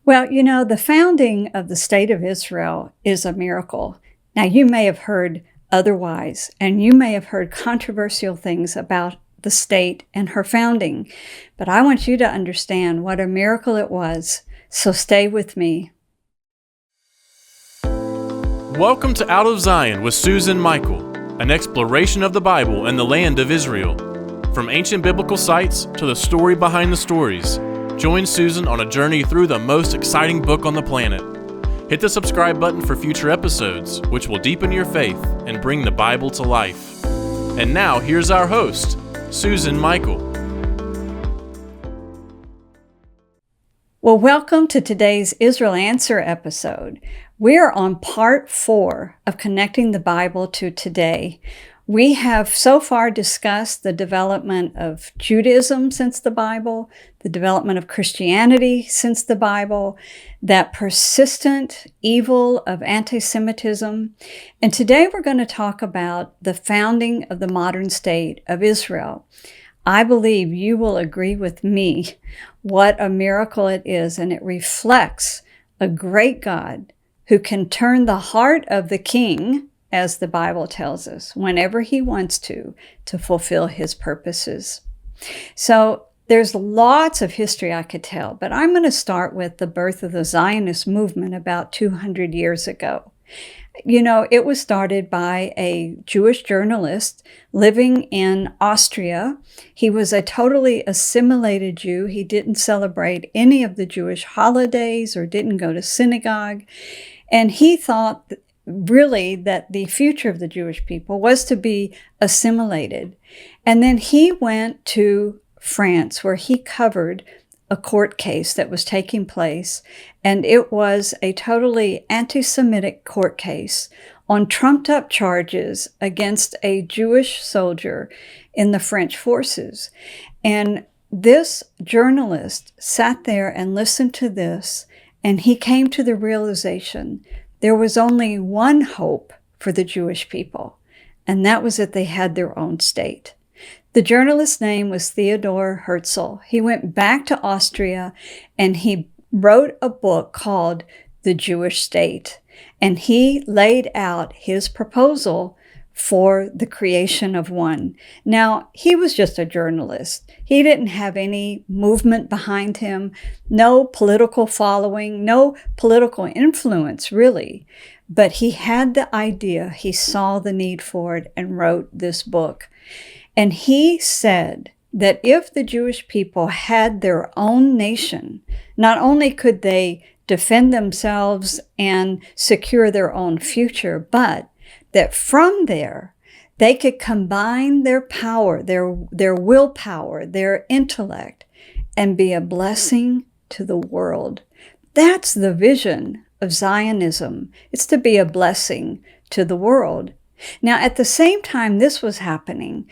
Well, the founding of the State of Israel is a miracle. Now, you may have heard otherwise, and you may have heard controversial things about the state and her founding, but I want you to understand what a miracle it was, so stay with me. Welcome to Out of Zion with Susan Michael, an exploration of the Bible and the land of Israel. From ancient biblical sites to the story behind the stories, join Susan on a journey through the most exciting book on the planet. Hit the subscribe button for future episodes, which will deepen your faith and bring the Bible to life. And now, here's our host, Susan Michael. Well, welcome to today's Israel Answer episode. We're on part 4 of connecting the Bible to today. We have so far discussed the development of Judaism since the Bible, the development of Christianity since the Bible, that persistent evil of anti-Semitism. And today we're going to talk about the founding of the modern state of Israel. I believe you will agree with me what a miracle it is, and it reflects a great God who can turn the heart of the king, as the Bible tells us, whenever he wants to fulfill his purposes. So there's lots of history I could tell, but I'm going to start with the birth of the Zionist movement about 200 years ago. It was started by a Jewish journalist living in Austria. He was a totally assimilated Jew. He didn't celebrate any of the Jewish holidays or didn't go to synagogue. And he thought really that the future of the Jewish people was to be assimilated. And then he went to France, where he covered a court case that was taking place, and it was a totally anti-Semitic court case on trumped-up charges against a Jewish soldier in the French forces. And this journalist sat there and listened to this, and he came to the realization there was only one hope for the Jewish people, and that was that they had their own state. The journalist's name was Theodor Herzl. He went back to Austria and he wrote a book called The Jewish State, and he laid out his proposal for the creation of one. Now, he was just a journalist. He didn't have any movement behind him, no political following, no political influence, really. But he had the idea, he saw the need for it, and wrote this book. And he said that if the Jewish people had their own nation, not only could they defend themselves and secure their own future, but that from there, they could combine their power, their willpower, their intellect, and be a blessing to the world. That's the vision of Zionism. It's to be a blessing to the world. Now, at the same time this was happening,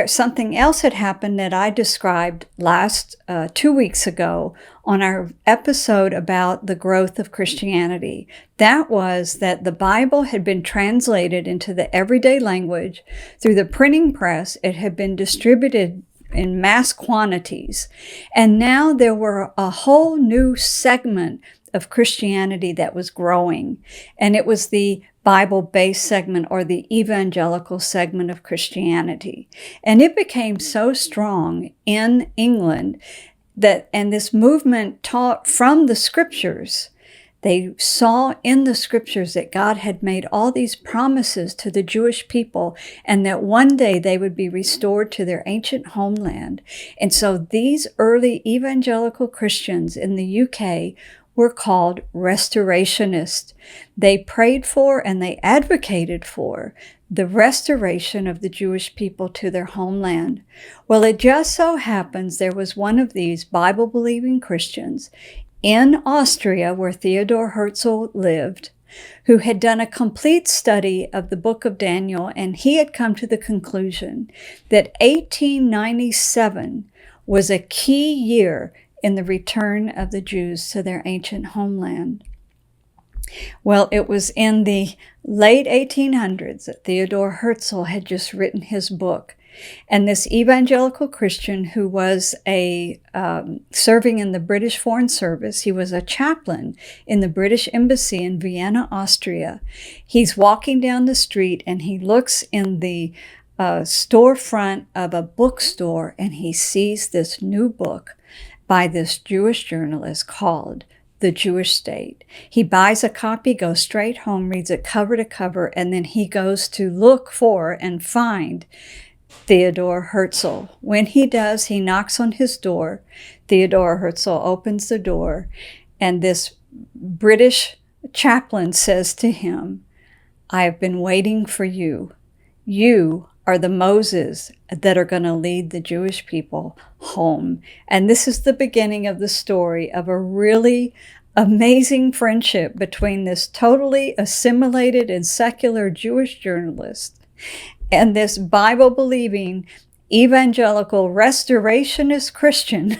something else had happened that I described last 2 weeks ago on our episode about the growth of Christianity. That was that the Bible had been translated into the everyday language through the printing press. It had been distributed in mass quantities. And now there were a whole new segment of Christianity that was growing. And it was the Bible-based segment, or the evangelical segment of Christianity. And it became so strong in England and this movement taught from the scriptures. They saw in the scriptures that God had made all these promises to the Jewish people, and that one day they would be restored to their ancient homeland. And so these early evangelical Christians in the UK were called Restorationists. They prayed for and they advocated for the restoration of the Jewish people to their homeland. Well, it just so happens there was one of these Bible-believing Christians in Austria, where Theodor Herzl lived, who had done a complete study of the book of Daniel, and he had come to the conclusion that 1897 was a key year in the return of the Jews to their ancient homeland. Well, it was in the late 1800s that Theodor Herzl had just written his book. And this evangelical Christian who was serving in the British Foreign Service, he was a chaplain in the British Embassy in Vienna, Austria. He's walking down the street and he looks in the storefront of a bookstore and he sees this new book by this Jewish journalist called The Jewish State. He buys a copy, goes straight home, reads it cover to cover, and then he goes to look for and find Theodor Herzl. When he does, he knocks on his door. Theodor Herzl opens the door, and this British chaplain says to him, "I have been waiting for you. You are the Moses that are going to lead the Jewish people home." And this is the beginning of the story of a really amazing friendship between this totally assimilated and secular Jewish journalist and this Bible-believing, evangelical, restorationist Christian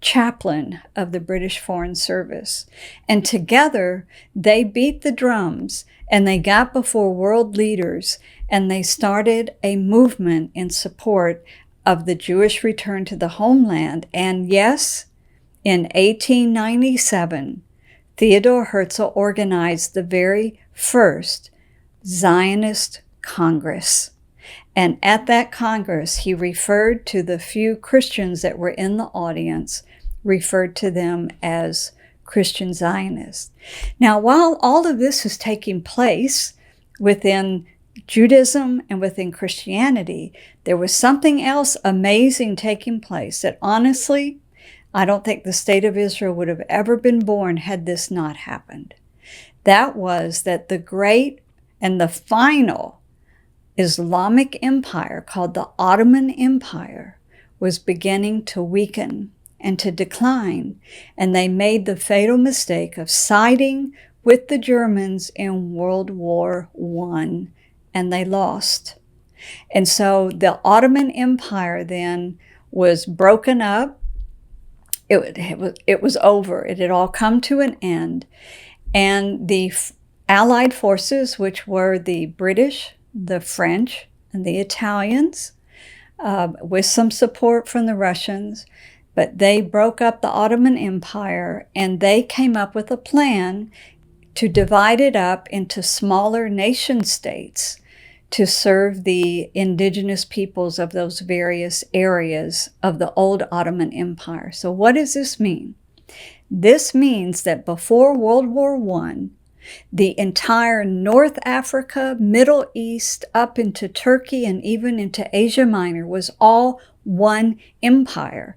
chaplain of the British Foreign Service. And together, they beat the drums and they got before world leaders and they started a movement in support of the Jewish return to the homeland. And yes, in 1897, Theodor Herzl organized the very first Zionist Congress. And at that Congress, he referred to the few Christians that were in the audience, referred to them as Christian Zionists. Now, while all of this is taking place within Judaism and within Christianity, there was something else amazing taking place that honestly, I don't think the state of Israel would have ever been born had this not happened. That was that the great and the final Islamic empire called the Ottoman Empire was beginning to weaken and to decline, and they made the fatal mistake of siding with the Germans in World War I, and they lost. And so the Ottoman Empire then was broken up. It was over. It had all come to an end. And the Allied forces, which were the British, the French, and the Italians, with some support from the Russians, but they broke up the Ottoman Empire and they came up with a plan to divide it up into smaller nation states to serve the indigenous peoples of those various areas of the old Ottoman Empire. So what does this mean? This means that before World War I, the entire North Africa, Middle East, up into Turkey and even into Asia Minor was all one empire.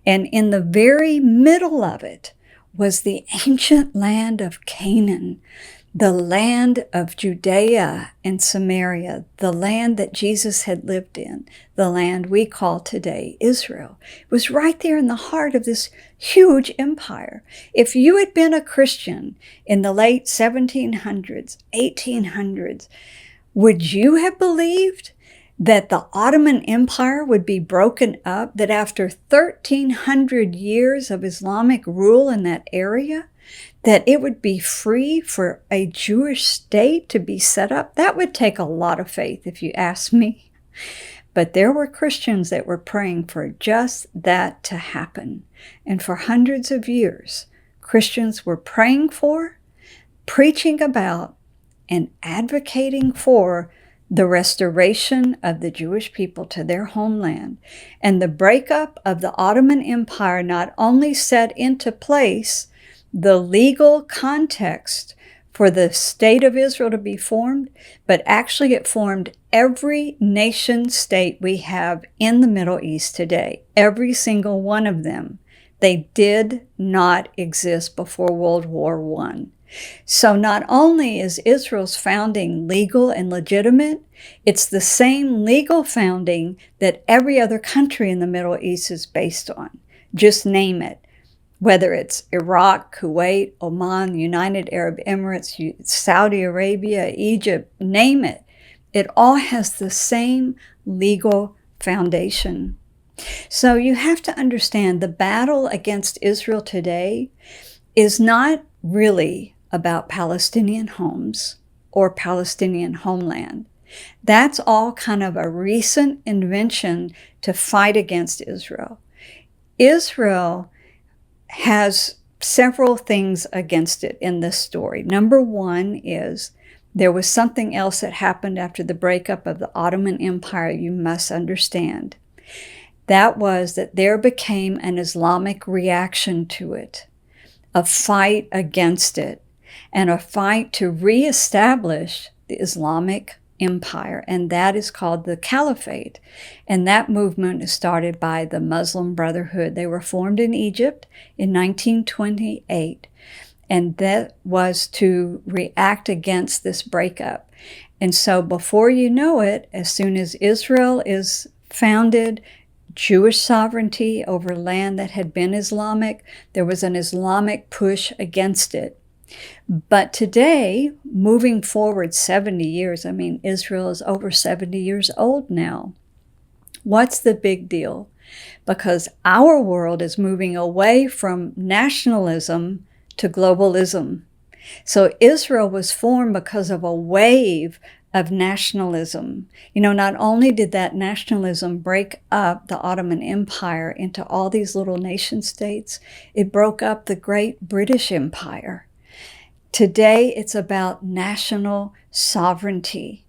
And in the very middle of it was the ancient land of Canaan, the land of Judea and Samaria, the land that Jesus had lived in, the land we call today Israel. It was right there in the heart of this huge empire. If you had been a Christian in the late 1700s, 1800s, would you have believed that the Ottoman Empire would be broken up, that after 1,300 years of Islamic rule in that area, that it would be free for a Jewish state to be set up? That would take a lot of faith, if you ask me. But there were Christians that were praying for just that to happen. And for hundreds of years, Christians were praying for, preaching about, and advocating for the restoration of the Jewish people to their homeland. And the breakup of the Ottoman Empire not only set into place the legal context for the state of Israel to be formed, but actually it formed every nation state we have in the Middle East today, every single one of them. They did not exist before World War I. So not only is Israel's founding legal and legitimate, it's the same legal founding that every other country in the Middle East is based on. Just name it. Whether it's Iraq, Kuwait, Oman, United Arab Emirates, Saudi Arabia, Egypt, name it. It all has the same legal foundation. So you have to understand the battle against Israel today is not really about Palestinian homes or Palestinian homeland. That's all kind of a recent invention to fight against Israel. Israel has several things against it in this story. Number one is there was something else that happened after the breakup of the Ottoman Empire you must understand. That was that there became an Islamic reaction to it, a fight against it, and a fight to reestablish the Islamic Empire, and that is called the Caliphate. And that movement is started by the Muslim Brotherhood. They were formed in Egypt in 1928, and that was to react against this breakup. And so before you know it, as soon as Israel is founded, Jewish sovereignty over land that had been Islamic, there was an Islamic push against it. But today, moving forward 70 years, Israel is over 70 years old now. What's the big deal? Because our world is moving away from nationalism to globalism. So Israel was formed because of a wave of nationalism. Not only did that nationalism break up the Ottoman Empire into all these little nation states, it broke up the great British Empire. Today, it's about national sovereignty,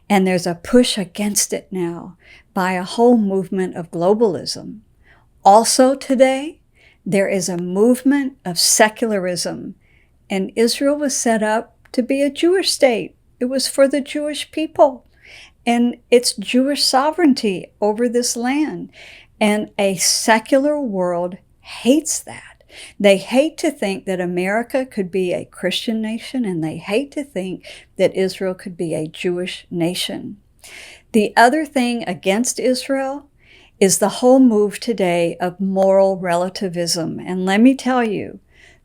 and there's a push against it now by a whole movement of globalism. Also today, there is a movement of secularism, and Israel was set up to be a Jewish state. It was for the Jewish people, and it's Jewish sovereignty over this land, and a secular world hates that. They hate to think that America could be a Christian nation, and they hate to think that Israel could be a Jewish nation. The other thing against Israel is the whole move today of moral relativism. And let me tell you,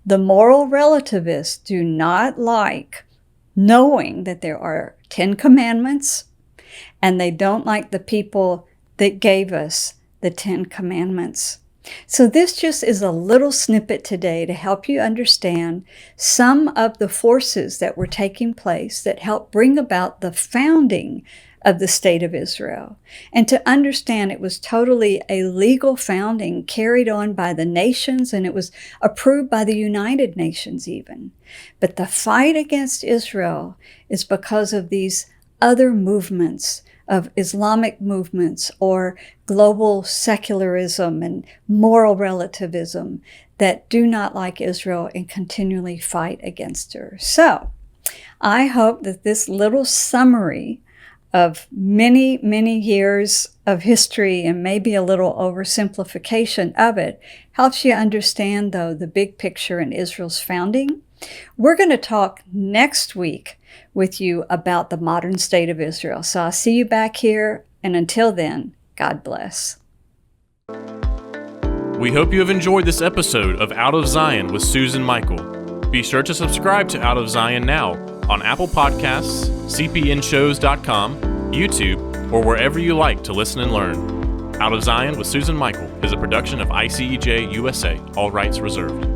the moral relativists do not like knowing that there are 10 commandments, and they don't like the people that gave us the 10 commandments. So this just is a little snippet today to help you understand some of the forces that were taking place that helped bring about the founding of the State of Israel. And to understand it was totally a legal founding carried on by the nations, and it was approved by the United Nations even. But the fight against Israel is because of these other movements of Islamic movements or global secularism and moral relativism that do not like Israel and continually fight against her. So I hope that this little summary of many, many years of history and maybe a little oversimplification of it helps you understand, though, the big picture in Israel's founding. We're going to talk next week with you about the modern state of Israel. So I'll see you back here, and until then, God bless. We hope you have enjoyed this episode of Out of Zion with Susan Michael. Be sure to subscribe to Out of Zion now on Apple Podcasts, cpnshows.com, YouTube, or wherever you like to listen and learn. Out of Zion with Susan Michael is a production of ICEJ USA, all rights reserved.